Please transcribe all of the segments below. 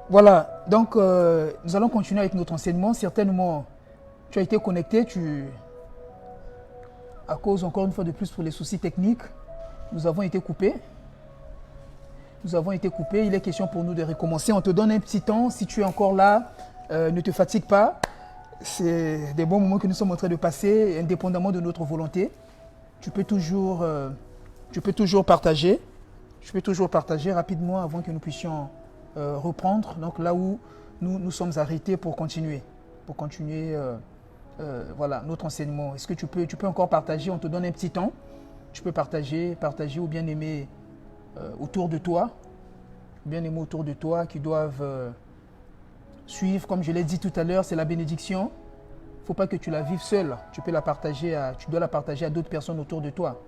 Voilà, donc nous allons continuer avec notre enseignement. Certainement, tu as été connecté, à cause encore une fois de plus pour les soucis techniques, nous avons été coupés. Il est question pour nous de recommencer. On te donne un petit temps. Si tu es encore là, ne te fatigue pas. C'est des bons moments que nous sommes en train de passer, indépendamment de notre volonté. Tu peux toujours partager. Je peux toujours partager rapidement avant que nous puissions reprendre. Donc là où nous sommes arrêtés pour continuer. Voilà, notre enseignement. Est-ce que tu peux encore partager? On te donne un petit temps. Tu peux partager ou bien aimer autour de toi. Qui doivent suivre. Comme je l'ai dit tout à l'heure, c'est la bénédiction. Il ne faut pas que tu la vives seule. Tu dois la partager à d'autres personnes autour de toi.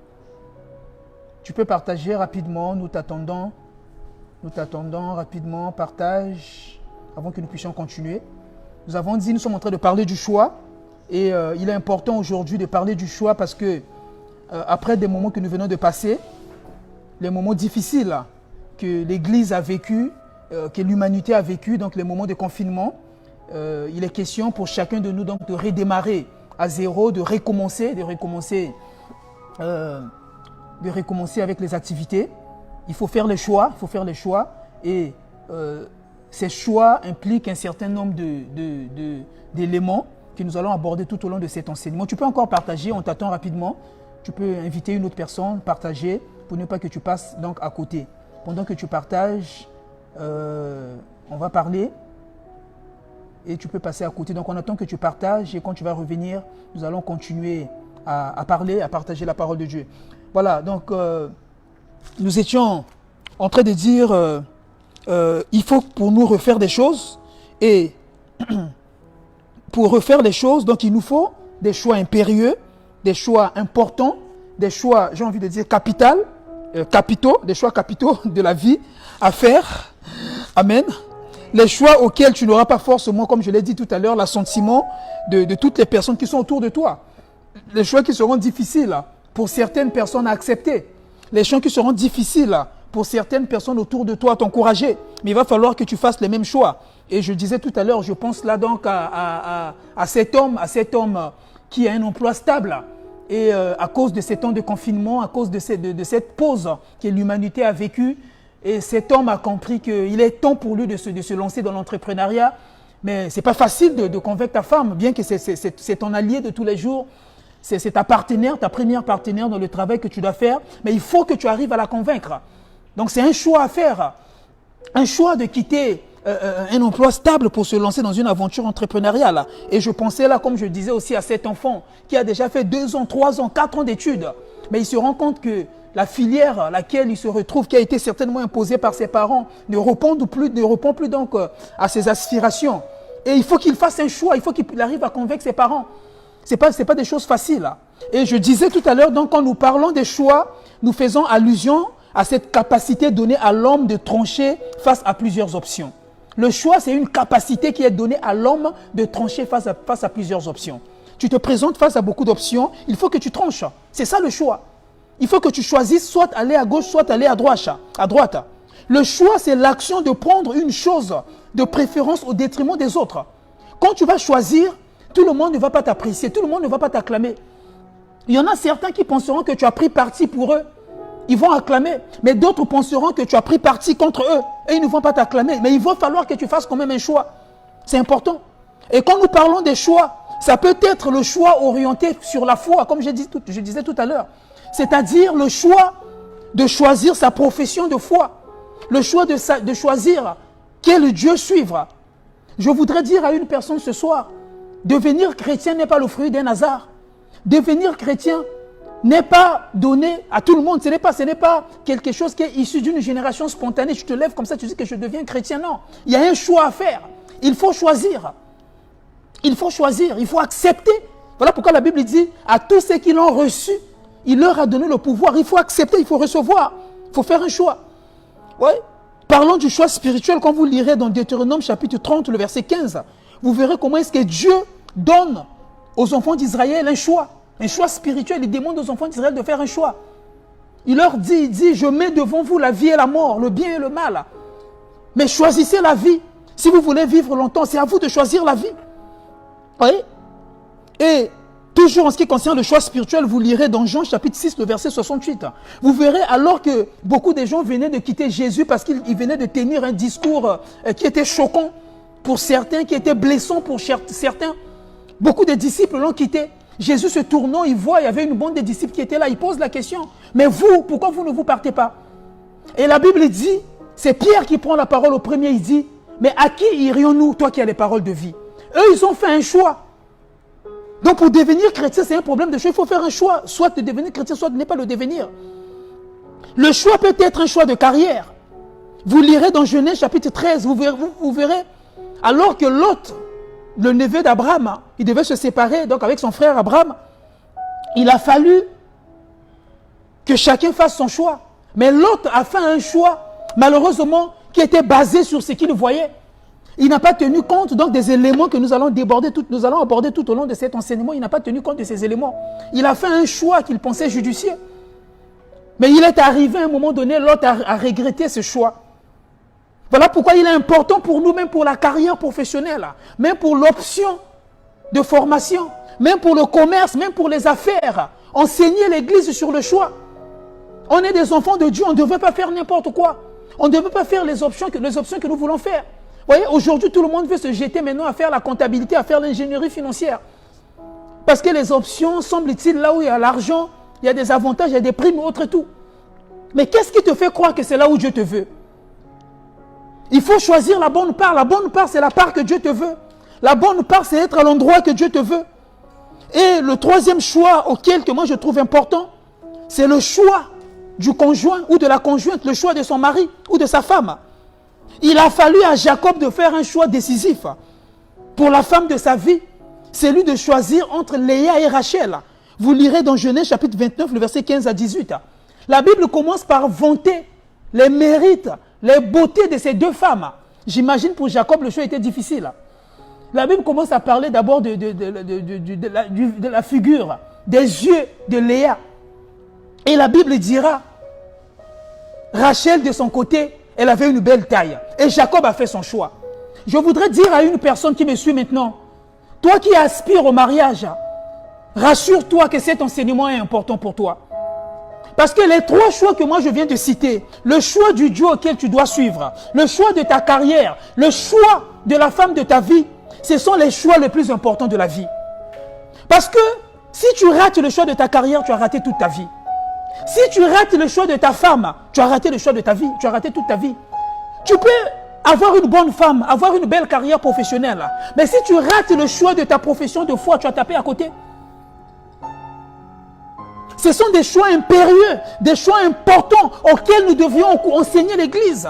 Tu peux partager rapidement. Nous t'attendons rapidement. Partage avant que nous puissions continuer. Nous avons dit, nous sommes en train de parler du choix. Et il est important aujourd'hui de parler du choix parce que après des moments que nous venons de passer, les moments difficiles que l'Église a vécu, que l'humanité a vécu, donc les moments de confinement, il est question pour chacun de nous donc de redémarrer à zéro, de recommencer avec les activités. Il faut faire les choix, et ces choix impliquent un certain nombre d'éléments que nous allons aborder tout au long de cet enseignement. Tu peux encore partager, on t'attend rapidement. Tu peux inviter une autre personne, partager, pour ne pas que tu passes donc à côté. Pendant que tu partages, on va parler et tu peux passer à côté. Donc on attend que tu partages et quand tu vas revenir, nous allons continuer à parler, à partager la parole de Dieu. Voilà, donc nous étions en train de dire il faut pour nous refaire des choses et pour refaire les choses, donc il nous faut des choix impérieux, des choix importants, des choix, j'ai envie de dire capitaux, des choix capitaux de la vie à faire. Amen. Les choix auxquels tu n'auras pas forcément, comme je l'ai dit tout à l'heure, l'assentiment de toutes les personnes qui sont autour de toi. Les choix qui seront difficiles pour certaines personnes à accepter. Les choix qui seront difficiles pour certaines personnes autour de toi à t'encourager. Mais il va falloir que tu fasses les mêmes choix. Et je disais tout à l'heure, je pense là donc à cet homme qui a un emploi stable. Et à cause de ces temps de confinement, à cause de cette pause que l'humanité a vécue, et cet homme a compris qu'il est temps pour lui de se lancer dans l'entrepreneuriat. Mais ce n'est pas facile de convaincre ta femme, bien que c'est ton allié de tous les jours. C'est ta partenaire, ta première partenaire dans le travail que tu dois faire. Mais il faut que tu arrives à la convaincre. Donc c'est un choix à faire. Un choix de quitter un emploi stable pour se lancer dans une aventure entrepreneuriale. Et je pensais là, comme je disais aussi à cet enfant qui a déjà fait 2 ans, 3 ans, 4 ans d'études. Mais il se rend compte que la filière à laquelle il se retrouve, qui a été certainement imposée par ses parents, ne répond plus donc à ses aspirations. Et il faut qu'il fasse un choix, il faut qu'il arrive à convaincre ses parents. Ce n'est pas des choses faciles. Et je disais tout à l'heure, donc quand nous parlons des choix, nous faisons allusion à cette capacité donnée à l'homme de trancher face à plusieurs options. Le choix, c'est une capacité qui est donnée à l'homme de trancher face à plusieurs options. Tu te présentes face à beaucoup d'options, il faut que tu tranches. C'est ça le choix. Il faut que tu choisisses soit aller à gauche, soit aller à droite. Le choix, c'est l'action de prendre une chose de préférence au détriment des autres. Quand tu vas choisir, tout le monde ne va pas t'apprécier, tout le monde ne va pas t'acclamer. Il y en a certains qui penseront que tu as pris parti pour eux. Ils vont acclamer, mais d'autres penseront que tu as pris parti contre eux et ils ne vont pas t'acclamer. Mais il va falloir que tu fasses quand même un choix. C'est important. Et quand nous parlons des choix, ça peut être le choix orienté sur la foi, comme je disais tout à l'heure. C'est-à-dire le choix de choisir sa profession de foi. Le choix de choisir quel Dieu suivre. Je voudrais dire à une personne ce soir, devenir chrétien n'est pas le fruit d'un hasard. Devenir chrétien n'est pas donné à tout le monde. Ce n'est pas quelque chose qui est issu d'une génération spontanée. Tu te lèves comme ça, tu dis que je deviens chrétien. Non, il y a un choix à faire. Il faut choisir. Il faut accepter. Voilà pourquoi la Bible dit à tous ceux qui l'ont reçu, il leur a donné le pouvoir. Il faut accepter, il faut recevoir. Il faut faire un choix. Ouais. Parlons du choix spirituel, quand vous lirez dans Deutéronome chapitre 30, le verset 15, vous verrez comment est-ce que Dieu donne aux enfants d'Israël un choix spirituel. Il demande aux enfants d'Israël de faire un choix. Il leur dit, je mets devant vous la vie et la mort, le bien et le mal. Mais choisissez la vie. Si vous voulez vivre longtemps, c'est à vous de choisir la vie. Oui. Et toujours en ce qui concerne le choix spirituel, vous lirez dans Jean chapitre 6, le verset 68. Vous verrez alors que beaucoup de gens venaient de quitter Jésus parce qu'il venait de tenir un discours qui était choquant pour certains, qui était blessant pour certains. Beaucoup de disciples l'ont quitté. Jésus se tournant, il voit, il y avait une bande de disciples qui étaient là. Il pose la question, mais vous, pourquoi vous ne vous partez pas? Et la Bible dit, c'est Pierre qui prend la parole au premier, il dit, mais à qui irions-nous, toi qui as les paroles de vie? Eux, ils ont fait un choix. Donc pour devenir chrétien, c'est un problème de choix. Il faut faire un choix, soit de devenir chrétien, soit de ne pas le devenir. Le choix peut être un choix de carrière. Vous lirez dans Genèse chapitre 13, vous verrez, alors que Lot, le neveu d'Abraham, il devait se séparer donc avec son frère Abraham, il a fallu que chacun fasse son choix. Mais Lot a fait un choix, malheureusement, qui était basé sur ce qu'il voyait. Il n'a pas tenu compte donc des éléments que nous allons aborder tout au long de cet enseignement. Il n'a pas tenu compte de ces éléments. Il a fait un choix qu'il pensait judicieux. Mais il est arrivé à un moment donné, Lot a regretté ce choix. Voilà pourquoi il est important pour nous, même pour la carrière professionnelle, même pour l'option de formation, même pour le commerce, même pour les affaires. Enseigner l'Église sur le choix. On est des enfants de Dieu, on ne devrait pas faire n'importe quoi. On ne devrait pas faire les options que nous voulons faire. Vous voyez, aujourd'hui, tout le monde veut se jeter maintenant à faire la comptabilité, à faire l'ingénierie financière. Parce que les options, semble-t-il, là où il y a l'argent, il y a des avantages, il y a des primes, autres et tout. Mais qu'est-ce qui te fait croire que c'est là où Dieu te veut? Il faut choisir la bonne part. La bonne part, c'est la part que Dieu te veut. La bonne part, c'est être à l'endroit que Dieu te veut. Et le troisième choix auquel que moi je trouve important, c'est le choix du conjoint ou de la conjointe, le choix de son mari ou de sa femme. Il a fallu à Jacob de faire un choix décisif pour la femme de sa vie. C'est lui de choisir entre Léa et Rachel. Vous lirez dans Genèse chapitre 29, le verset 15 à 18. La Bible commence par vanter les mérites, les beautés de ces deux femmes. J'imagine pour Jacob, le choix était difficile. La Bible commence à parler d'abord de la figure, des yeux de Léa. Et la Bible dira, Rachel de son côté, elle avait une belle taille. Et Jacob a fait son choix. Je voudrais dire à une personne qui me suit maintenant, toi qui aspires au mariage, rassure-toi que cet enseignement est important pour toi. Parce que les trois choix que moi je viens de citer, le choix du Dieu auquel tu dois suivre, le choix de ta carrière, le choix de la femme de ta vie, ce sont les choix les plus importants de la vie. Parce que si tu rates le choix de ta carrière, tu as raté toute ta vie. Si tu rates le choix de ta femme, tu as raté le choix de ta vie, tu as raté toute ta vie. Tu peux avoir une bonne femme, avoir une belle carrière professionnelle, mais si tu rates le choix de ta profession de foi, tu as tapé à côté. Ce sont des choix impérieux, des choix importants auxquels nous devions enseigner l'Église.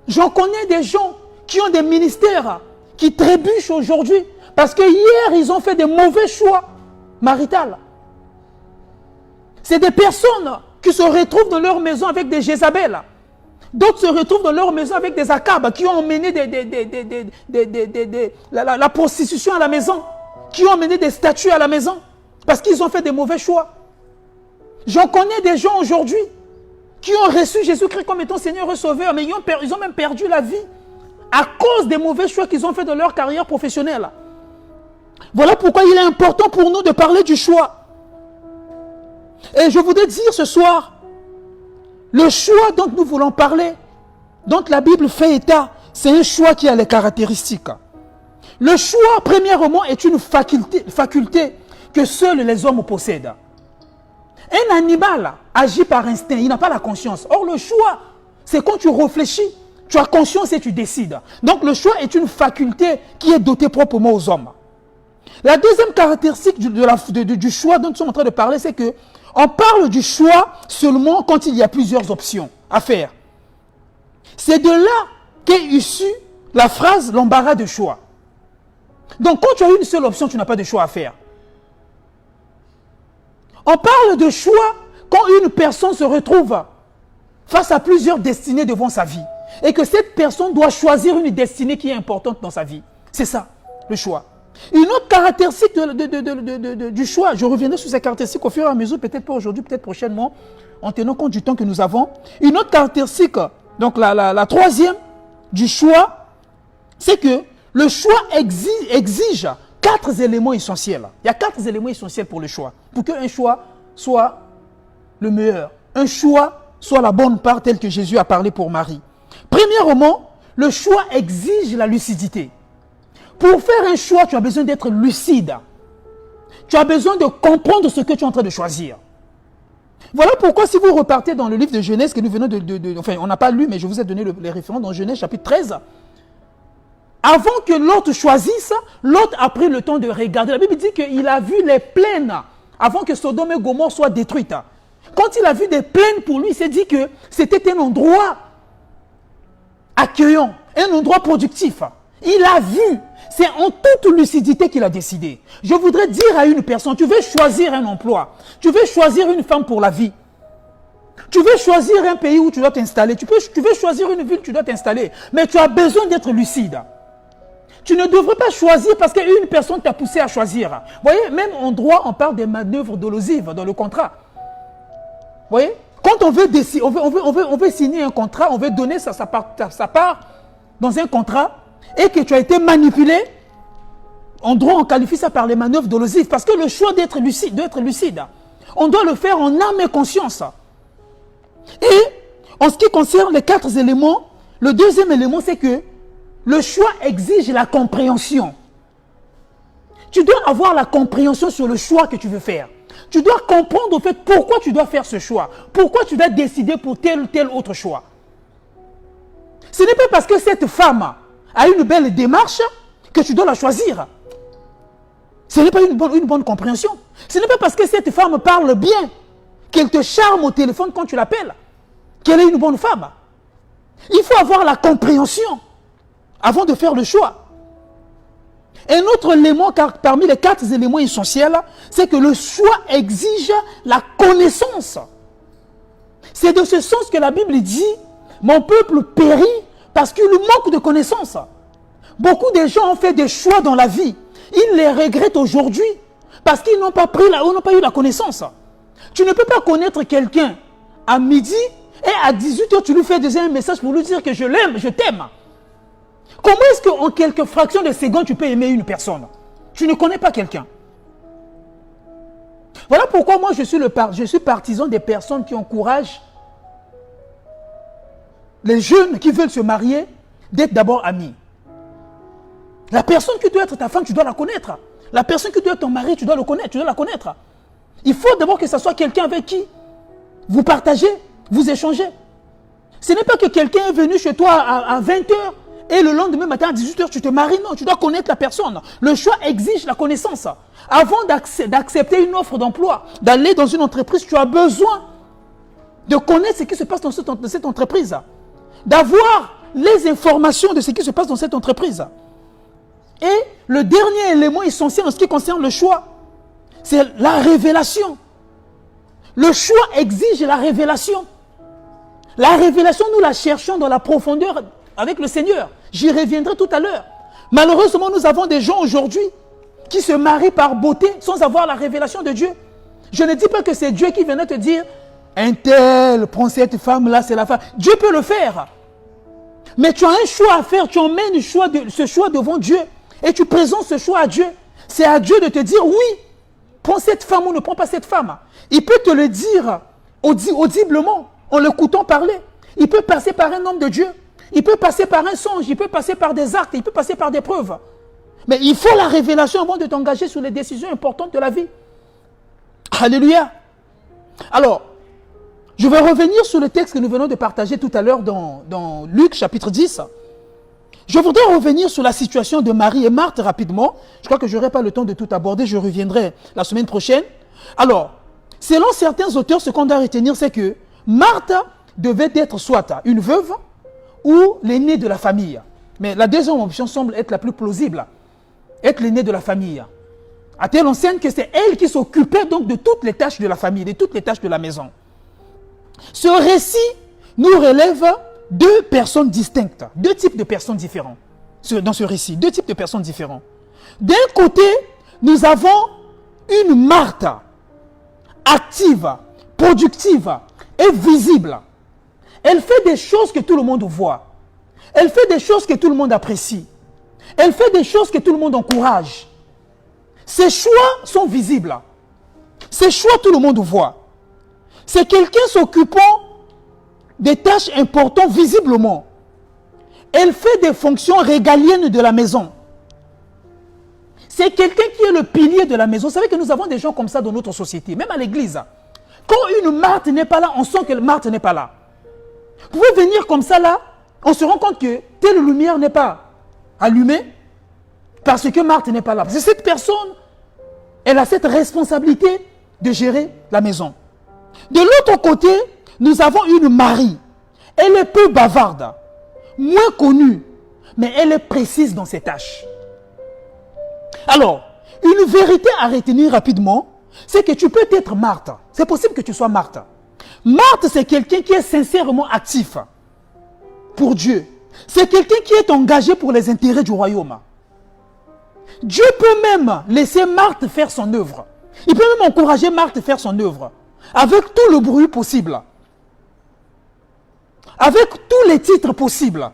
J'en connais des gens qui ont des ministères qui trébuchent aujourd'hui parce que hier, ils ont fait des mauvais choix maritaux. C'est des personnes qui se retrouvent dans leur maison avec des Jézabel. D'autres se retrouvent dans leur maison avec des Akab qui ont emmené la prostitution à la maison, qui ont emmené des statues à la maison. Parce qu'ils ont fait des mauvais choix. J'en connais des gens aujourd'hui qui ont reçu Jésus-Christ comme étant Seigneur et Sauveur, mais ils ont même perdu la vie à cause des mauvais choix qu'ils ont fait dans leur carrière professionnelle. Voilà pourquoi il est important pour nous de parler du choix. Et je voudrais dire ce soir, le choix dont nous voulons parler, dont la Bible fait état, c'est un choix qui a les caractéristiques. Le choix, premièrement, est une faculté que seuls les hommes possèdent. Un animal agit par instinct, il n'a pas la conscience. Or, le choix, c'est quand tu réfléchis, tu as conscience et tu décides. Donc, le choix est une faculté qui est dotée proprement aux hommes. La deuxième caractéristique du choix dont nous sommes en train de parler, c'est que on parle du choix seulement quand il y a plusieurs options à faire. C'est de là qu'est issue la phrase « l'embarras de choix ». Donc, quand tu as une seule option, tu n'as pas de choix à faire. On parle de choix quand une personne se retrouve face à plusieurs destinées devant sa vie et que cette personne doit choisir une destinée qui est importante dans sa vie. C'est ça, le choix. Une autre caractéristique du choix, je reviendrai sur ces caractéristiques au fur et à mesure, peut-être pas aujourd'hui, peut-être prochainement, en tenant compte du temps que nous avons. Une autre caractéristique, donc la troisième, du choix, c'est que le choix exige 4 éléments essentiels. Il y a 4 éléments essentiels pour le choix. Pour qu'un choix soit le meilleur. Un choix soit la bonne part telle que Jésus a parlé pour Marie. Premièrement, le choix exige la lucidité. Pour faire un choix, tu as besoin d'être lucide. Tu as besoin de comprendre ce que tu es en train de choisir. Voilà pourquoi si vous repartez dans le livre de Genèse que nous venons enfin, on n'a pas lu, mais je vous ai donné les références dans Genèse chapitre 13. Avant que Lot choisisse, Lot a pris le temps de regarder. La Bible dit qu'il a vu les plaines avant que Sodome et Gomorrhe soient détruites. Quand il a vu des plaines pour lui, il s'est dit que c'était un endroit accueillant, un endroit productif. Il a vu, c'est en toute lucidité qu'il a décidé. Je voudrais dire à une personne, tu veux choisir un emploi, tu veux choisir une femme pour la vie, tu veux choisir un pays où tu dois t'installer, tu veux choisir une ville où tu dois t'installer, mais tu as besoin d'être lucide. Tu ne devrais pas choisir parce qu'une personne t'a poussé à choisir. Vous voyez, même en droit, on parle des manœuvres dolosives dans le contrat. Vous voyez, quand on veut signer un contrat, on veut donner sa part dans un contrat et que tu as été manipulé, en droit, on qualifie ça par les manœuvres dolosives parce que le choix d'être lucide, on doit le faire en âme et conscience. Et en ce qui concerne les 4 éléments, le deuxième élément, c'est que le choix exige la compréhension. Tu dois avoir la compréhension sur le choix que tu veux faire. Tu dois comprendre au fait pourquoi tu dois faire ce choix. Pourquoi tu dois décider pour tel ou tel autre choix. Ce n'est pas parce que cette femme a une belle démarche que tu dois la choisir. Ce n'est pas une bonne compréhension. Ce n'est pas parce que cette femme parle bien, qu'elle te charme au téléphone quand tu l'appelles, qu'elle est une bonne femme. Il faut avoir la compréhension avant de faire le choix. Un autre élément, car parmi les 4 éléments essentiels, c'est que le choix exige la connaissance. C'est de ce sens que la Bible dit « Mon peuple périt parce qu'il manque de connaissance ». Beaucoup de gens ont fait des choix dans la vie. Ils les regrettent aujourd'hui parce qu'ils n'ont pas eu la connaissance. Tu ne peux pas connaître quelqu'un à midi et à 18h, tu lui fais déjà un message pour lui dire que je l'aime, je t'aime. Comment est-ce qu'en quelques fractions de secondes, tu peux aimer une personne? Tu ne connais pas quelqu'un. Voilà pourquoi moi, je suis partisan des personnes qui encouragent les jeunes qui veulent se marier d'être d'abord amis. La personne qui doit être ta femme, tu dois la connaître. La personne qui doit être ton mari, tu dois le connaître, tu dois la connaître. Il faut d'abord que ce soit quelqu'un avec qui vous partagez, vous échangez. Ce n'est pas que quelqu'un est venu chez toi à 20h et le lendemain matin à 18h, tu te maries. Non, tu dois connaître la personne. Le choix exige la connaissance. Avant d'accepter une offre d'emploi, d'aller dans une entreprise, tu as besoin de connaître ce qui se passe dans cette entreprise. D'avoir les informations de ce qui se passe dans cette entreprise. Et le dernier élément essentiel en ce qui concerne le choix, c'est la révélation. Le choix exige la révélation. La révélation, nous la cherchons dans la profondeur avec le Seigneur. J'y reviendrai tout à l'heure. Malheureusement, nous avons des gens aujourd'hui qui se marient par beauté sans avoir la révélation de Dieu. Je ne dis pas que c'est Dieu qui venait te dire « Un tel, prends cette femme-là, c'est la femme. » Dieu peut le faire. Mais tu as un choix à faire. Tu emmènes ce choix devant Dieu. Et tu présentes ce choix à Dieu. C'est à Dieu de te dire « Oui, prends cette femme ou ne prends pas cette femme. » Il peut te le dire audiblement, en l'écoutant parler. Il peut passer par un homme de Dieu. Il peut passer par un songe. Il peut passer par des actes. Il peut passer par des preuves. Mais il faut la révélation avant de t'engager sur les décisions importantes de la vie. Alléluia. Alors, je vais revenir sur le texte que nous venons de partager tout à l'heure dans Luc chapitre 10. Je voudrais revenir sur la situation de Marie et Marthe rapidement. Je crois que je n'aurai pas le temps de tout aborder. Je reviendrai la semaine prochaine. Alors, selon certains auteurs, ce qu'on doit retenir, c'est que Marthe devait être soit une veuve ou l'aînée de la famille. Mais la deuxième option semble être la plus plausible. Être l'aînée de la famille. À telle enseigne que c'est elle qui s'occupait donc de toutes les tâches de la famille, de toutes les tâches de la maison. Ce récit nous relève 2 personnes distinctes, 2 types de personnes différents dans ce récit, 2 types de personnes différents. D'un côté, nous avons une Marthe active, productive et visible. Elle fait des choses que tout le monde voit. Elle fait des choses que tout le monde apprécie. Elle fait des choses que tout le monde encourage. Ses choix sont visibles. Ses choix, tout le monde voit. C'est quelqu'un s'occupant des tâches importantes visiblement. Elle fait des fonctions régaliennes de la maison. C'est quelqu'un qui est le pilier de la maison. Vous savez que nous avons des gens comme ça dans notre société, même à l'église. Quand une Marthe n'est pas là, on sent que Marthe n'est pas là. Vous pouvez venir comme ça là, on se rend compte que telle lumière n'est pas allumée parce que Marthe n'est pas là. Parce que cette personne, elle a cette responsabilité de gérer la maison. De l'autre côté, nous avons une Marie. Elle est peu bavarde, moins connue, mais elle est précise dans ses tâches. Alors, une vérité à retenir rapidement, c'est que tu peux être Marthe. C'est possible que tu sois Marthe. Marthe, c'est quelqu'un qui est sincèrement actif pour Dieu. C'est quelqu'un qui est engagé pour les intérêts du royaume. Dieu peut même laisser Marthe faire son œuvre. Il peut même encourager Marthe à faire son œuvre. Avec tout le bruit possible. Avec tous les titres possibles.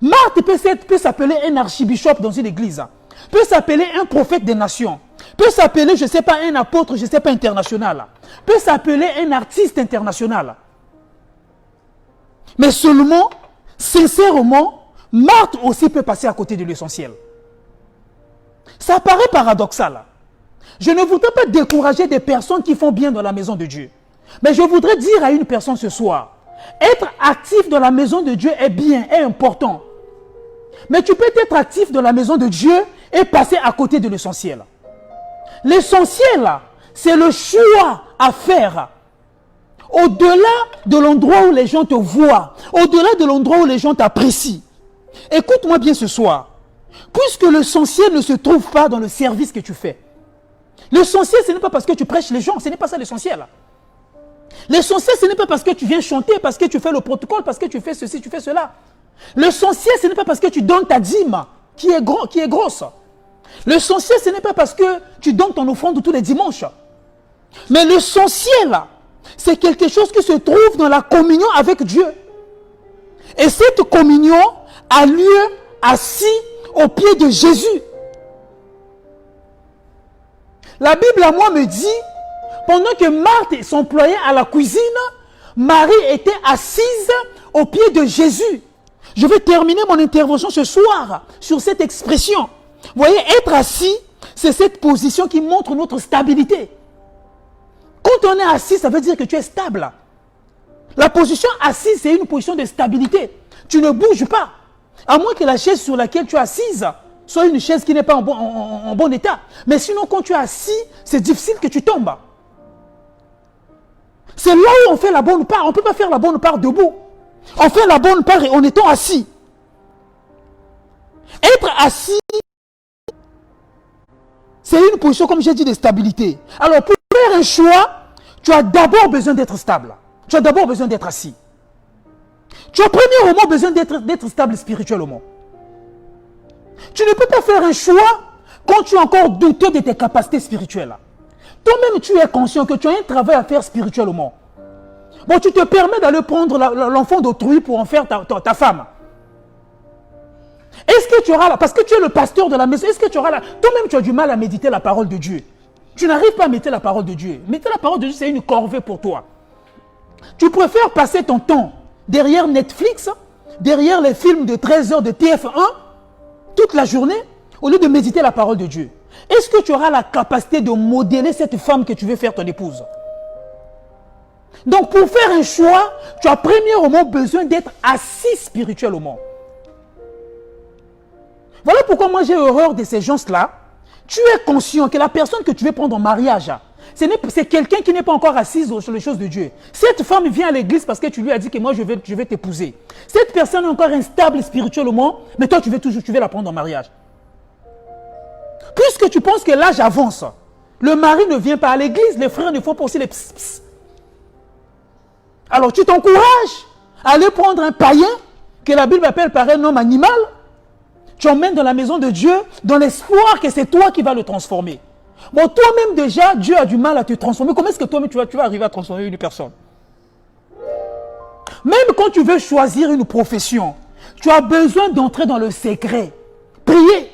Marthe peut s'appeler un archibishop dans une église. Peut s'appeler un prophète des nations. Peut s'appeler, je ne sais pas, un apôtre, je ne sais pas, international. Peut s'appeler un artiste international. Mais seulement, sincèrement, Marthe aussi peut passer à côté de l'essentiel. Ça paraît paradoxal. Je ne voudrais pas décourager des personnes qui font bien dans la maison de Dieu. Mais je voudrais dire à une personne ce soir, être actif dans la maison de Dieu est bien, est important. Mais tu peux être actif dans la maison de Dieu et passer à côté de l'essentiel. L'essentiel, c'est le choix à faire. Au-delà de l'endroit où les gens te voient, au-delà de l'endroit où les gens t'apprécient. Écoute-moi bien ce soir. Puisque l'essentiel ne se trouve pas dans le service que tu fais. L'essentiel, ce n'est pas parce que tu prêches les gens, ce n'est pas ça l'essentiel. L'essentiel, ce n'est pas parce que tu viens chanter, parce que tu fais le protocole, parce que tu fais ceci, tu fais cela. L'essentiel, ce n'est pas parce que tu donnes ta dîme qui est grosse. L'essentiel, ce n'est pas parce que tu donnes ton offrande tous les dimanches. Mais l'essentiel, c'est quelque chose qui se trouve dans la communion avec Dieu. Et cette communion a lieu assis au pied de Jésus. La Bible à moi me dit, pendant que Marthe s'employait à la cuisine, Marie était assise au pied de Jésus. Je vais terminer mon intervention ce soir sur cette expression. Vous voyez, être assis, c'est cette position qui montre notre stabilité. Quand on est assis, ça veut dire que tu es stable. La position assise, c'est une position de stabilité. Tu ne bouges pas. À moins que la chaise sur laquelle tu es assise soit une chaise qui n'est pas en bon état. Mais sinon, quand tu es assis, c'est difficile que tu tombes. C'est là où on fait la bonne part. On ne peut pas faire la bonne part debout. On fait la bonne part en étant assis. Être assis, c'est une position, comme j'ai dit, de stabilité. Alors, pour faire un choix, tu as d'abord besoin d'être stable. Tu as d'abord besoin d'être assis. Tu as premièrement besoin d'être stable spirituellement. Tu ne peux pas faire un choix quand tu es encore douteux de tes capacités spirituelles. Toi-même, tu es conscient que tu as un travail à faire spirituellement. Bon, tu te permets d'aller prendre l'enfant d'autrui pour en faire ta femme. Est-ce que tu auras là, parce que tu es le pasteur de la maison, est-ce que tu auras là, toi-même tu as du mal à méditer la parole de Dieu. Tu n'arrives pas à méditer la parole de Dieu. Méditer la parole de Dieu, c'est une corvée pour toi. Tu préfères passer ton temps derrière Netflix, derrière les films de 13 heures de TF1, toute la journée, au lieu de méditer la parole de Dieu. Est-ce que tu auras la capacité de modeler cette femme que tu veux faire ton épouse? Donc, pour faire un choix, tu as premièrement besoin d'être assis spirituellement. Voilà pourquoi moi j'ai horreur de ces gens-là. Tu es conscient que la personne que tu veux prendre en mariage, c'est quelqu'un qui n'est pas encore assise sur les choses de Dieu. Cette femme vient à l'église parce que tu lui as dit que moi je vais t'épouser. Cette personne est encore instable spirituellement, mais toi tu veux la prendre en mariage. Puisque tu penses que l'âge avance, le mari ne vient pas à l'église, les frères ne font pas aussi les pss. Alors tu t'encourages à aller prendre un païen, que la Bible appelle par un homme animal, tu emmènes dans la maison de Dieu dans l'espoir que c'est toi qui vas le transformer. Bon, toi-même déjà, Dieu a du mal à te transformer. Comment est-ce que toi-même tu vas arriver à transformer une personne? Même quand tu veux choisir une profession, Tu as besoin d'entrer dans le secret. Prier.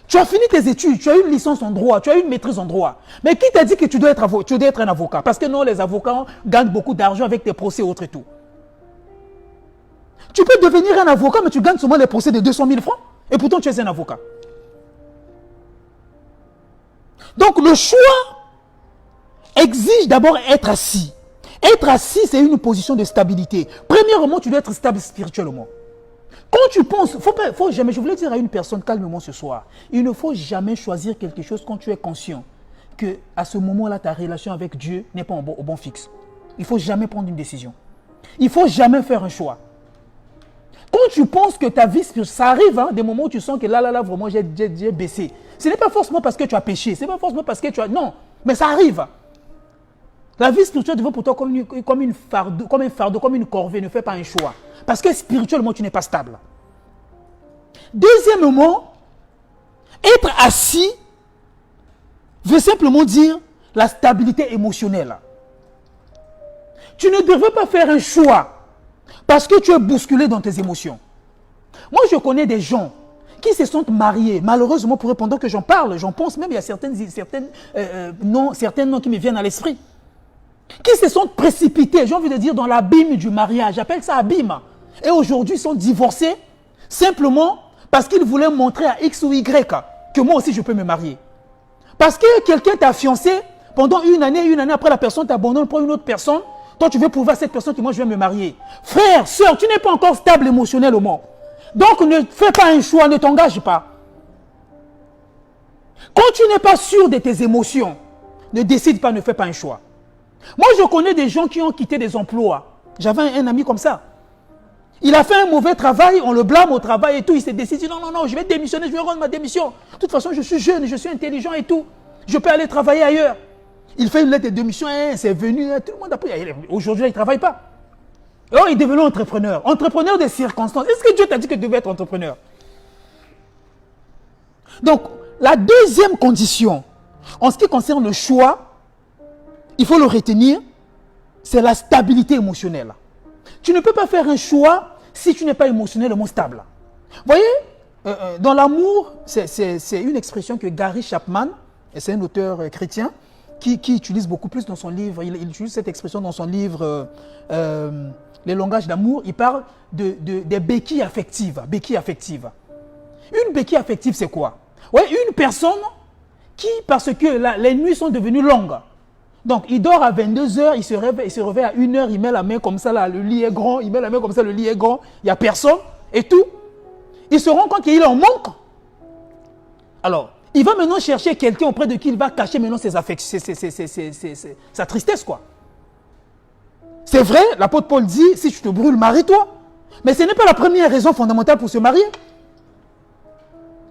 Tu as fini tes études, tu as une licence en droit, tu as une maîtrise en droit. Mais qui t'a dit que tu dois être un avocat? Parce que non, les avocats gagnent beaucoup d'argent avec tes procès et autres et tout. Tu peux devenir un avocat, mais tu gagnes seulement les procès de 200 000 francs. Et pourtant, tu es un avocat. Donc, le choix exige d'abord être assis. Être assis, c'est une position de stabilité. Premièrement, tu dois être stable spirituellement. Quand tu penses, faut jamais, je voulais dire à une personne calmement ce soir, il ne faut jamais choisir quelque chose quand tu es conscient que à ce moment-là, ta relation avec Dieu n'est pas au bon fixe. Il ne faut jamais prendre une décision. Il ne faut jamais faire un choix. Quand tu penses que ta vie, ça arrive, hein, des moments où tu sens que là, vraiment, j'ai baissé. Ce n'est pas forcément parce que tu as péché, ce n'est pas forcément parce que tu as... Non, mais ça arrive. La vie spirituelle devient pour toi comme un fardeau, comme une corvée. Ne fais pas un choix. Parce que spirituellement, tu n'es pas stable. Deuxièmement, être assis veut simplement dire la stabilité émotionnelle. Tu ne devrais pas faire un choix parce que tu es bousculé dans tes émotions. Moi, je connais des gens qui se sont mariés. Malheureusement, pour pendant que j'en parle, j'en pense même, il y a certains noms qui me viennent à l'esprit. Qui se sont précipités, j'ai envie de dire, dans l'abîme du mariage. J'appelle ça abîme. Et aujourd'hui, ils sont divorcés simplement parce qu'ils voulaient montrer à X ou Y que moi aussi, je peux me marier. Parce que quelqu'un t'a fiancé pendant une année après, la personne t'abandonne pour une autre personne. Toi, tu veux prouver à cette personne que moi, je vais me marier. Frère, sœur, tu n'es pas encore stable émotionnellement. Donc, ne fais pas un choix, ne t'engage pas. Quand tu n'es pas sûr de tes émotions, ne décide pas, ne fais pas un choix. Moi, je connais des gens qui ont quitté des emplois. J'avais un ami comme ça. Il a fait un mauvais travail, on le blâme au travail et tout. Il s'est décidé, non, je vais démissionner, je vais rendre ma démission. De toute façon, je suis jeune, je suis intelligent et tout. Je peux aller travailler ailleurs. Il fait une lettre de démission, c'est venu, tout le monde a pris. Aujourd'hui, il ne travaille pas. Alors, il est devenu entrepreneur. Entrepreneur des circonstances. Est-ce que Dieu t'a dit que tu devais être entrepreneur? Donc, la deuxième condition, en ce qui concerne le choix, il faut le retenir, c'est la stabilité émotionnelle. Tu ne peux pas faire un choix si tu n'es pas émotionnellement stable. Vous voyez, dans l'amour, c'est une expression que Gary Chapman, et c'est un auteur chrétien, qui utilise beaucoup plus dans son livre, il utilise cette expression dans son livre Les langages d'amour, il parle des béquilles affectives. Une béquille affective, c'est quoi? Ouais, une personne qui, parce que les nuits sont devenues longues, donc il dort à 22 h, il se réveille à 1 h, il met la main comme ça, là, le lit est grand, il met la main comme ça, le lit est grand, il n'y a personne, et tout. Il se rend compte qu'il en manque. Alors, il va maintenant chercher quelqu'un auprès de qui il va cacher maintenant ses affections, sa tristesse, quoi. C'est vrai, l'apôtre Paul dit, si tu te brûles, marie-toi. Mais ce n'est pas la première raison fondamentale pour se marier.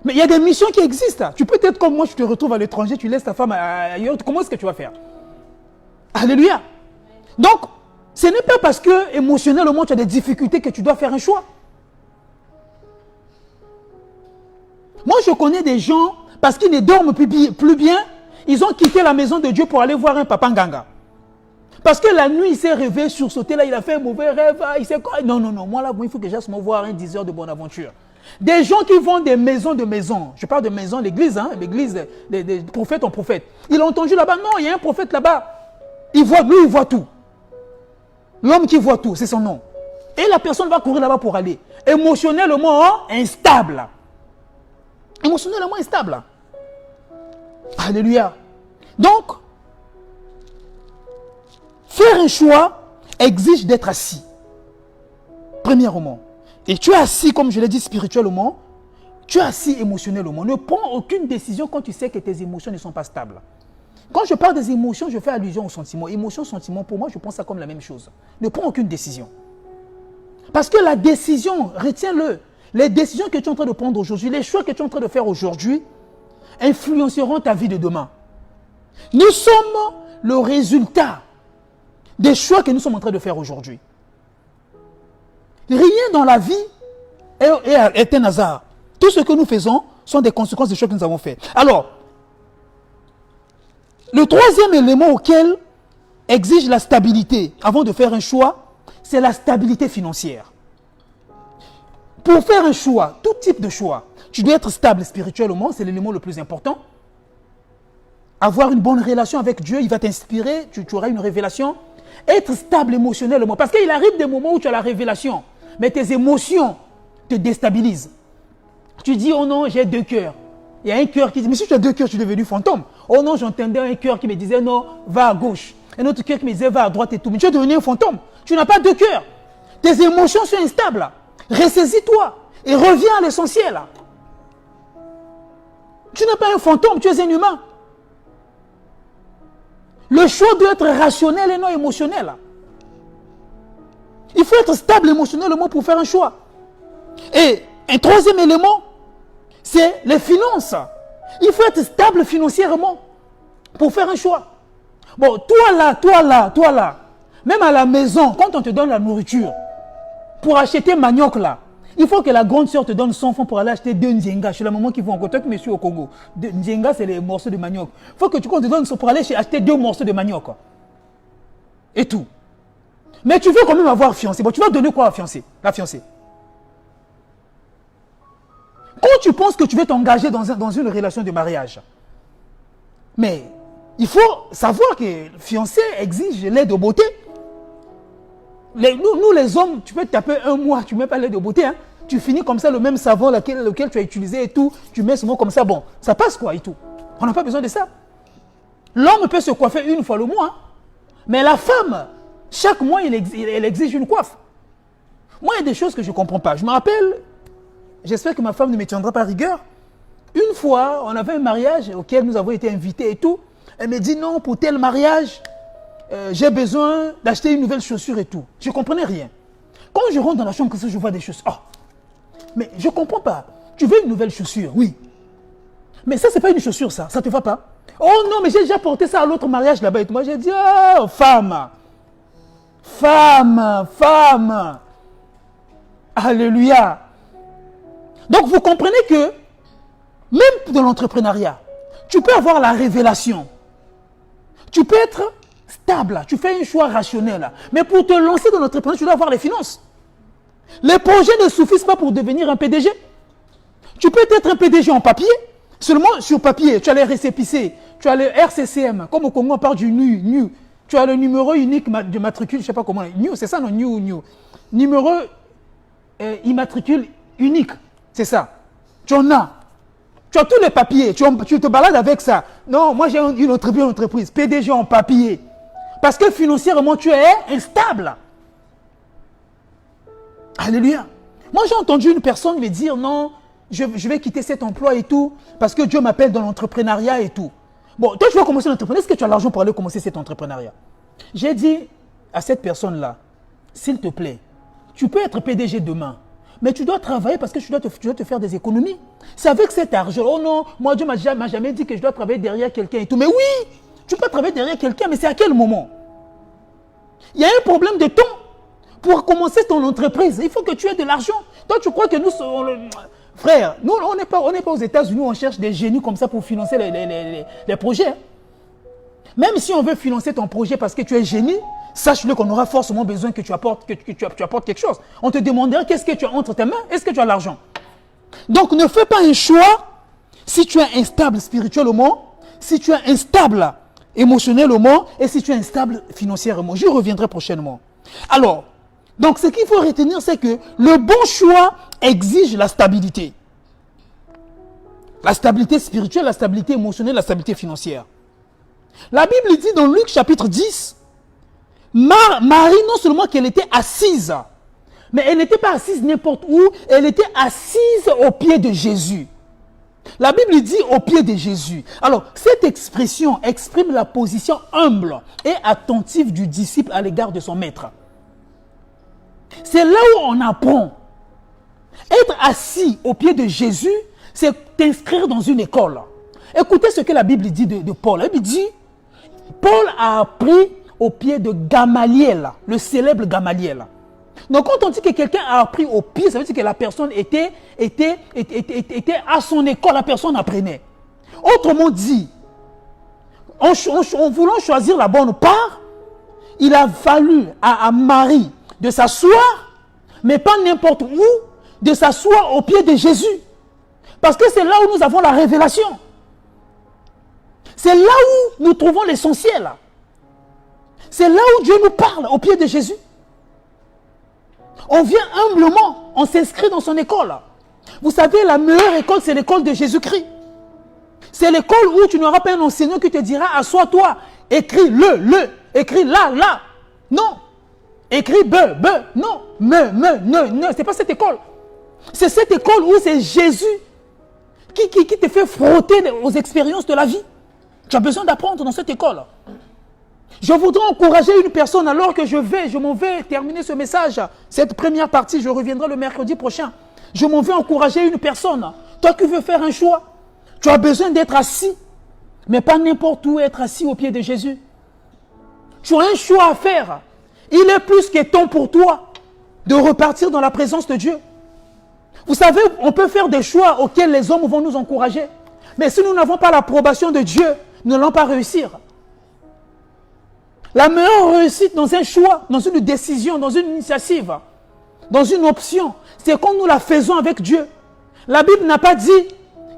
Mais il y a des missions qui existent. Tu peux être comme moi, tu te retrouves à l'étranger, tu laisses ta femme ailleurs, comment est-ce que tu vas faire? Alléluia. Donc, ce n'est pas parce que émotionnellement tu as des difficultés que tu dois faire un choix. Moi, je connais des gens, parce qu'ils ne dorment plus bien, ils ont quitté la maison de Dieu pour aller voir un papa nganga. Parce que la nuit, il s'est réveillé, sursauté, là, il a fait un mauvais rêve, il s'est... Non, moi là, il faut que j'aille me voir un 10 heures de bonne aventure. Des gens qui vont des maisons de maisons, je parle de maisons, l'église, hein, l'église des prophètes en prophètes. Il a entendu là-bas, non, il y a un prophète là-bas. Il voit tout. L'homme qui voit tout, c'est son nom. Et la personne va courir là-bas pour aller. Émotionnellement instable. Émotionnellement instable. Alléluia. Donc, faire un choix exige d'être assis. Premièrement. Et tu es assis, comme je l'ai dit, spirituellement. Tu es assis émotionnellement. Ne prends aucune décision quand tu sais que tes émotions ne sont pas stables. Quand je parle des émotions, je fais allusion aux sentiments. Émotions, sentiments, pour moi, je pense ça comme la même chose. Ne prends aucune décision. Parce que la décision, retiens-le, les décisions que tu es en train de prendre aujourd'hui, les choix que tu es en train de faire aujourd'hui, influenceront ta vie de demain. Nous sommes le résultat des choix que nous sommes en train de faire aujourd'hui. Rien dans la vie est un hasard. Tout ce que nous faisons sont des conséquences des choix que nous avons faits. Alors, le troisième élément auquel exige la stabilité avant de faire un choix, c'est la stabilité financière. Pour faire un choix, tout type de choix, tu dois être stable spirituellement, c'est l'élément le plus important. Avoir une bonne relation avec Dieu, il va t'inspirer, tu auras une révélation. Être stable émotionnellement, parce qu'il arrive des moments où tu as la révélation, mais tes émotions te déstabilisent. Tu dis, oh non, j'ai 2 cœurs. Il y a un cœur qui dit, mais si tu as 2 cœurs, tu es devenu fantôme. Oh non, j'entendais un cœur qui me disait, non, va à gauche. Un autre cœur qui me disait, va à droite et tout. Mais tu es devenu un fantôme. Tu n'as pas 2 cœurs. Tes émotions sont instables. Ressaisis-toi et reviens à l'essentiel. Tu n'es pas un fantôme, tu es un humain. Le choix doit être rationnel et non émotionnel. Il faut être stable émotionnellement pour faire un choix. Et un troisième élément, c'est les finances. Il faut être stable financièrement pour faire un choix. Bon, toi là, même à la maison, quand on te donne la nourriture, pour acheter manioc là, il faut que la grande sœur te donne 100 francs pour aller acheter 2 nzenga chez la maman qui vont en Côte qui me suit au Congo. Nzenga, c'est les morceaux de manioc. Il faut que tu te donnes pour aller acheter 2 morceaux de manioc. Et tout. Mais tu veux quand même avoir fiancé. Bon, tu vas donner quoi à la fiancée? Quand tu penses que tu veux t'engager dans une relation de mariage, mais il faut savoir que le fiancé exige l'aide de beauté. Nous les hommes, tu peux te taper 1 mois, tu ne mets pas l'aide de beauté. Hein. Tu finis comme ça le même savon lequel tu as utilisé et tout. Tu mets ce mot comme ça, bon, ça passe quoi et tout. On n'a pas besoin de ça. L'homme peut se coiffer 1 fois le mois. Hein. Mais la femme, chaque mois, elle exige une coiffe. Moi, il y a des choses que je ne comprends pas. Je me rappelle, j'espère que ma femme ne me tiendra pas rigueur. Une fois, on avait un mariage auquel nous avons été invités et tout. Elle me dit non, pour tel mariage, j'ai besoin d'acheter une nouvelle chaussure et tout. Je ne comprenais rien. Quand je rentre dans la chambre, je vois des chaussures. Oh, mais je ne comprends pas. Tu veux une nouvelle chaussure? Oui. Mais ça, ce n'est pas une chaussure, ça. Ça ne te va pas? Oh non, mais j'ai déjà porté ça à l'autre mariage là-bas. Et moi, j'ai dit, oh, femme. Alléluia. Donc, vous comprenez que, même dans l'entrepreneuriat, tu peux avoir la révélation. Tu peux être stable, tu fais un choix rationnel. Mais pour te lancer dans l'entrepreneuriat, tu dois avoir les finances. Les projets ne suffisent pas pour devenir un PDG. Tu peux être un PDG en papier, seulement sur papier. Tu as les récépissés, tu as le RCCM, comme au Congo on parle du NU. Tu as le numéro unique de matricule, je ne sais pas comment. NU, c'est ça, non? NU. Numéro immatricule unique, c'est ça. Tu en as. Tu as tous les papiers, tu te balades avec ça. Non, moi j'ai une entreprise, PDG en papier. Parce que financièrement, tu es instable. Alléluia. Moi j'ai entendu une personne me dire, non, je vais quitter cet emploi et tout, parce que Dieu m'appelle dans l'entrepreneuriat et tout. Bon, toi tu vas commencer l'entrepreneuriat, est-ce que tu as l'argent pour aller commencer cet entrepreneuriat? J'ai dit à cette personne-là, s'il te plaît, tu peux être PDG demain. Mais tu dois travailler parce que tu dois te faire des économies. C'est avec cet argent. Oh non, moi Dieu m'a jamais dit que je dois travailler derrière quelqu'un et tout. Mais oui, tu peux travailler derrière quelqu'un, mais c'est à quel moment? Il y a un problème de temps. Pour commencer ton entreprise, il faut que tu aies de l'argent. Toi, tu crois que nous, frère, nous, on n'est pas aux États-Unis, on cherche des génies comme ça pour financer les projets. Même si on veut financer ton projet parce que tu es génie, sache-le qu'on aura forcément besoin que tu apportes quelque chose. On te demandera qu'est-ce que tu as entre tes mains, est-ce que tu as l'argent? Donc ne fais pas un choix si tu es instable spirituellement, si tu es instable émotionnellement et si tu es instable financièrement. J'y reviendrai prochainement. Alors, donc ce qu'il faut retenir, c'est que le bon choix exige la stabilité. La stabilité spirituelle, la stabilité émotionnelle, la stabilité financière. La Bible dit dans Luc chapitre 10, Marie, non seulement qu'elle était assise, mais elle n'était pas assise n'importe où, elle était assise au pied de Jésus. La Bible dit au pied de Jésus. Alors, cette expression exprime la position humble et attentive du disciple à l'égard de son maître. C'est là où on apprend. Être assis au pied de Jésus, c'est t'inscrire dans une école. Écoutez ce que la Bible dit de Paul. La Bible dit, Paul a appris au pied de Gamaliel, le célèbre Gamaliel. Donc quand on dit que quelqu'un a appris au pied, ça veut dire que la personne était à son école, la personne apprenait. Autrement dit, en voulant choisir la bonne part, il a fallu à Marie de s'asseoir, mais pas n'importe où, de s'asseoir au pied de Jésus. Parce que c'est là où nous avons la révélation. C'est là où nous trouvons l'essentiel. C'est là où Dieu nous parle, au pied de Jésus. On vient humblement, on s'inscrit dans son école. Vous savez, la meilleure école, c'est l'école de Jésus-Christ. C'est l'école où tu n'auras pas un enseignant qui te dira, assois-toi, écris écris là. Non. Écris non. Ne. C'est pas cette école. C'est cette école où c'est Jésus qui te fait frotter aux expériences de la vie. Tu as besoin d'apprendre dans cette école. Je voudrais encourager une personne alors que je m'en vais terminer ce message. Cette première partie, je reviendrai le mercredi prochain. Je m'en vais encourager une personne. Toi qui veux faire un choix, tu as besoin d'être assis. Mais pas n'importe où, être assis au pied de Jésus. Tu as un choix à faire. Il est plus que temps pour toi de repartir dans la présence de Dieu. Vous savez, on peut faire des choix auxquels les hommes vont nous encourager. Mais si nous n'avons pas l'approbation de Dieu, nous n'allons pas réussir. La meilleure réussite dans un choix, dans une décision, dans une initiative, dans une option, c'est quand nous la faisons avec Dieu. La Bible n'a pas dit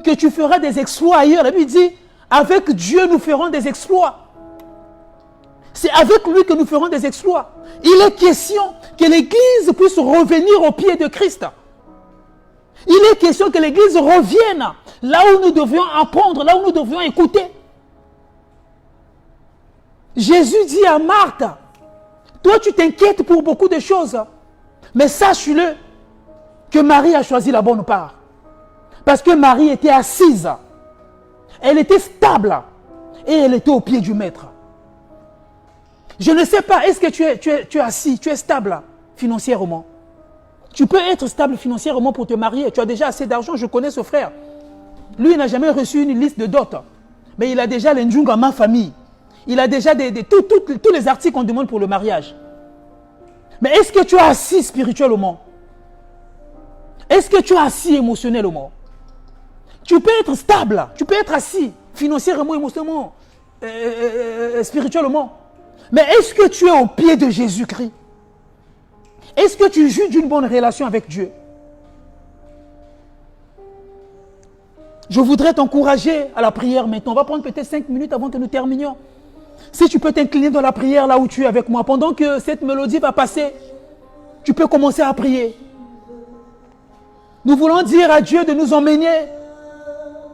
que tu feras des exploits ailleurs. La Bible dit, avec Dieu, nous ferons des exploits. C'est avec lui que nous ferons des exploits. Il est question que l'Église puisse revenir au pied de Christ. Il est question que l'Église revienne là où nous devions apprendre, là où nous devions écouter. Jésus dit à Marthe, toi tu t'inquiètes pour beaucoup de choses, mais sache-le que Marie a choisi la bonne part. Parce que Marie était assise, elle était stable et elle était au pied du Maître. Je ne sais pas, est-ce que tu es assis, tu es stable financièrement? Tu peux être stable financièrement pour te marier, tu as déjà assez d'argent, je connais ce frère. Lui, il n'a jamais reçu une liste de dot, mais il a déjà l'enjunga ma famille. Il a déjà tous les articles qu'on demande pour le mariage. Mais est-ce que tu es assis spirituellement? Est-ce que tu es assis émotionnellement? Tu peux être stable, tu peux être assis financièrement, émotionnellement, spirituellement. Mais est-ce que tu es au pied de Jésus-Christ? Est-ce que tu jouis d'une bonne relation avec Dieu? Je voudrais t'encourager à la prière maintenant. On va prendre peut-être 5 minutes avant que nous terminions. Si tu peux t'incliner dans la prière là où tu es avec moi, pendant que cette mélodie va passer, tu peux commencer à prier. Nous voulons dire à Dieu de nous emmener.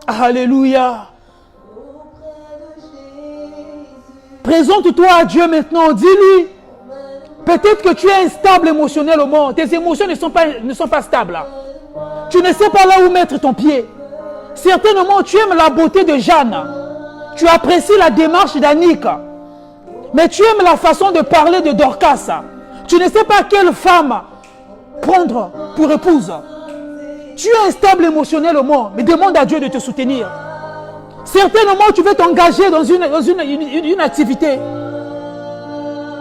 Alléluia. Présente-toi à Dieu maintenant, dis-lui. Peut-être que tu es instable émotionnellement, tes émotions ne sont pas stables. Tu ne sais pas là où mettre ton pied. Certainement, tu aimes la beauté de Jeanne. Tu apprécies la démarche d'Annick. Mais tu aimes la façon de parler de Dorcas. Tu ne sais pas quelle femme prendre pour épouse. Tu es instable émotionnellement, mais demande à Dieu de te soutenir. Certainement, tu veux t'engager dans une activité,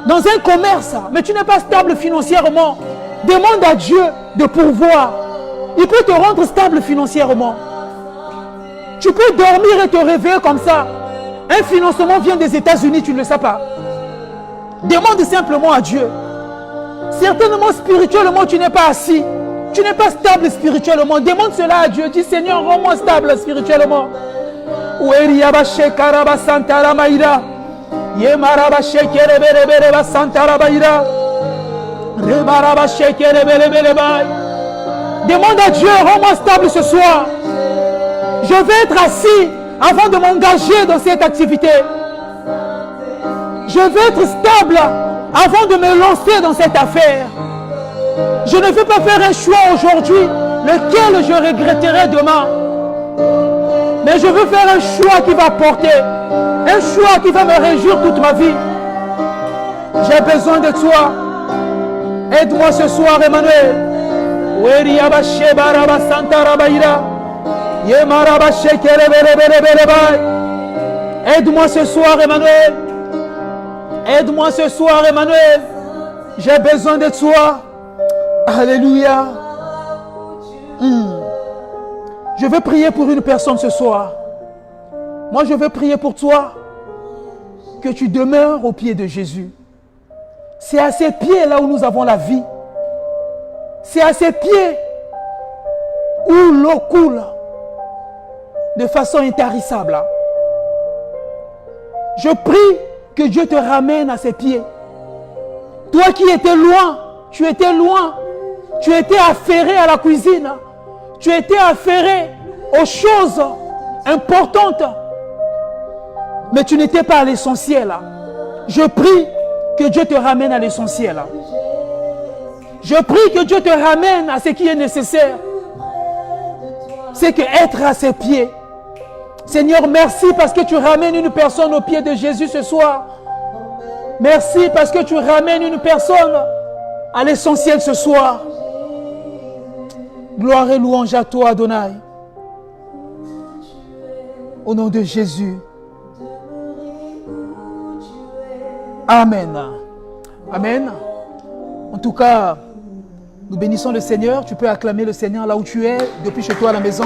dans un commerce, mais tu n'es pas stable financièrement. Demande à Dieu de pourvoir. Il peut te rendre stable financièrement. Tu peux dormir et te réveiller comme ça. Un financement vient des États-Unis, tu ne le sais pas. Demande simplement à Dieu. Certainement, spirituellement, tu n'es pas assis. Tu n'es pas stable spirituellement. Demande cela à Dieu. Dis, Seigneur, rends-moi stable spirituellement. Demande à Dieu, rends-moi stable ce soir. Je vais être assis avant de m'engager dans cette activité. Je vais être stable avant de me lancer dans cette affaire. Je ne veux pas faire un choix aujourd'hui, lequel je regretterai demain. Mais je veux faire un choix qui va porter, un choix qui va me réjouir toute ma vie. J'ai besoin de toi. Aide-moi ce soir, Emmanuel. Aide-moi ce soir, Emmanuel. Aide-moi ce soir, Emmanuel. J'ai besoin de toi. Alléluia. Je veux prier pour une personne ce soir. Moi, je veux prier pour toi. Que tu demeures au pied de Jésus. C'est à ses pieds là où nous avons la vie. C'est à ses pieds où l'eau coule de façon intarissable. Je prie que Dieu te ramène à ses pieds. Toi qui étais loin, tu étais loin. Tu étais affairé à la cuisine. Tu étais affairé aux choses importantes. Mais tu n'étais pas à l'essentiel. Je prie que Dieu te ramène à l'essentiel. Je prie que Dieu te ramène à ce qui est nécessaire. C'est que être à ses pieds. Seigneur, merci parce que tu ramènes une personne aux pieds de Jésus ce soir. Merci parce que tu ramènes une personne à l'essentiel ce soir. Gloire et louange à toi, Adonai. Au nom de Jésus. Amen. Amen. En tout cas, nous bénissons le Seigneur. Tu peux acclamer le Seigneur là où tu es, depuis chez toi à la maison.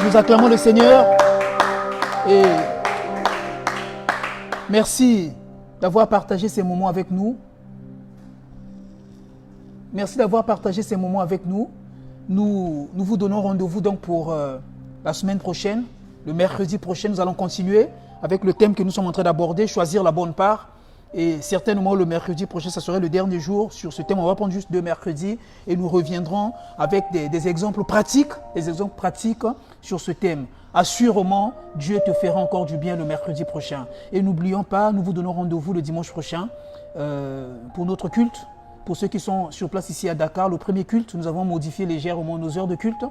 Nous acclamons le Seigneur. Et merci d'avoir partagé ces moments avec nous. Merci d'avoir partagé ces moments avec nous. Nous vous donnons rendez-vous donc pour la semaine prochaine. Le mercredi prochain, nous allons continuer avec le thème que nous sommes en train d'aborder, choisir la bonne part. Et certainement le mercredi prochain, ça serait le dernier jour sur ce thème. On va prendre juste 2 mercredis et nous reviendrons avec des exemples pratiques, sur ce thème. Assurément, Dieu te fera encore du bien le mercredi prochain. Et n'oublions pas, nous vous donnons rendez-vous le dimanche prochain pour notre culte. Pour ceux qui sont sur place ici à Dakar, le premier culte, nous avons modifié légèrement nos heures de culte.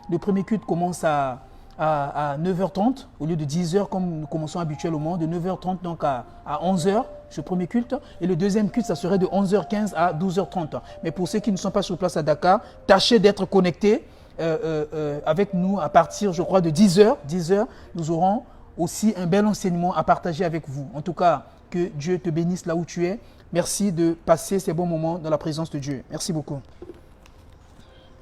Le premier culte commence à 9h30 au lieu de 10h comme nous commençons habituellement, de 9h30 donc à 11h, ce premier culte. Et le deuxième culte, ça serait de 11h15 à 12h30. Mais pour ceux qui ne sont pas sur place à Dakar, tâchez d'être connectés avec nous à partir, je crois, de 10h. 10h, nous aurons aussi un bel enseignement à partager avec vous. En tout cas, que Dieu te bénisse là où tu es. Merci de passer ces bons moments dans la présence de Dieu. Merci beaucoup.